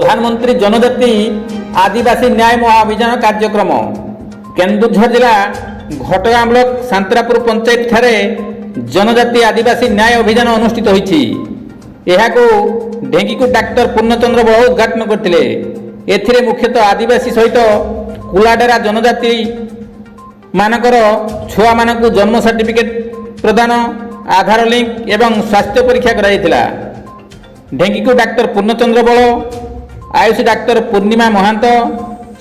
प्रधानमंत्री जनजाति आदिवासी न्याय महाअभियान कार्यक्रम केन्दुझर जिला घटगां ब्लॉक सांतरापुर पंचायत ठारे जनजाति आदिवासी न्याय अभियान अनुष्ठित होईछि। एहाकु ढेंकीकु डाक्टर पूर्णचंद्र बळ उद्घाटन करथिले। एथिरे मुख्यतः आदिवासी सहित कुलाडेरा जनजाति मानकर छुआ मानकु जन्म सर्टिफिकेट प्रदान, आधार लिंक एवं स्वास्थ्य परीक्षा कराइथिला। ढेंकीकु डाक्टर पूर्णचंद्र बळ, आयुष डाक्टर पूर्णिमा महांत,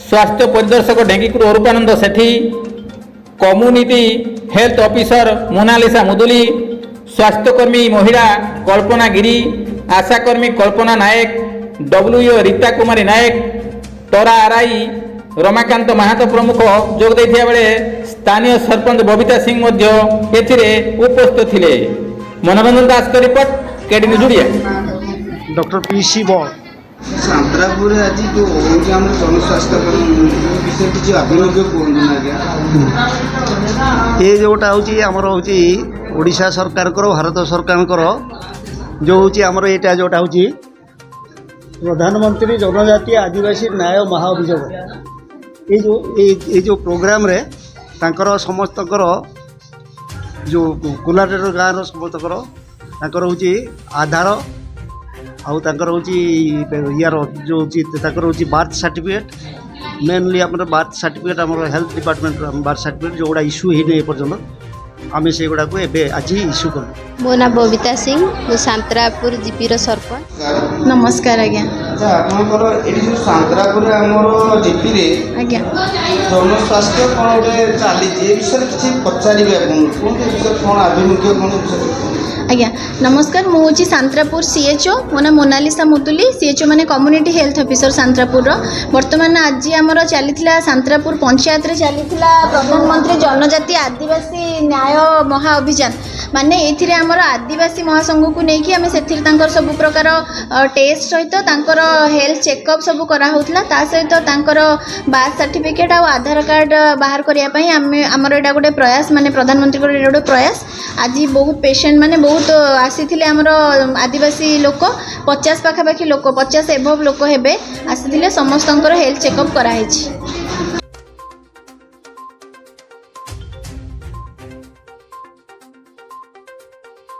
स्वास्थ्य परिदर्शक ढेंकीकु Arupanand Sethi, community health officer Monalisa Muduli, स्वास्थ्यकर्मी महिला कल्पना गिरी, आशाकर्मी कल्पना नायक, डब्ल्यूओ रीता कुमारी नायक, टरा आरआई रमाकांत महातो प्रमुख जोग दैथिया बेले स्थानीय सरपंच बबीता सिंह मध्य एथिरे उपस्थित थिले। मनोरंजन दास का report, KD news Odia. Doctor PC Bal Santrapur आज जो हम जनस्वास्थ्य विषय किसी अभिमुख्य कहूँ ये जोटा हूँ आमर हूँ ओडिशा सरकार भारत सरकार जो हूँ आमर यहाँ जोटा हूँ प्रधानमंत्री जनजाति आदिवासी न्याय महाअभियोग ये जो प्रोग्राम रे तांकर समस्त जो कुलाटेर गाँव समस्त हूँ आधार आउ तांकर हूँ यार जो हूँ बार्थ सर्टिफिकेट मेनली आम बार्थ सर्टिफिकेट आम हेल्थ डिपार्टमेंट बार्थ सर्टिफिकेट जो गुड़ा इश्यू होने पर्यटन आम से गुड़ा को आज इश्यू करूँ। मो ना बबीता सिंह, मु सांतरापुर जीपीर सरपंच। नमस्कार आज्ञा। अच्छा आपंकर ये जो सांतरापुर आमर जीपी रे आज्ञा जनस्वास्थ्य कौन गोटे चली विषय किसी पचारे कौन विषय कौन आभिमुख्य कौन विषय आज्ञा नमस्कार। मु हूँ सांतरापुर सीएचओ, मो ना मोनालिसा मुदुली, सीएचओ माने कम्युनिटी हेल्थ ऑफिसर सांतरापुर। बर्तमान आज आमर चली सांतरापुर पंचायत रे चली प्रधानमंत्री जनजाति आदिवासी न्याय महाअभियान माने एथिरे आमर आदिवासी महासंघ को लेकिन आम से सब प्रकार टेस्ट सहित तांकर हेल्थ चेकअप सब करा होतला, ता सहित तांकर बार्थ सर्टिफिकेट और आधार कार्ड बाहर करिया पई आमर एटा गोटे प्रयास माने प्रधानमंत्री को गोटे प्रयास। आज बहुत पेशेंट माने बहुत आसीथिले आमर आदिवासी लोक 50 पाखापाखि लोक 50 एभव लोक हेबे आसीथिले, समस्तंकर हेल्थ चेकअप करा हेछि।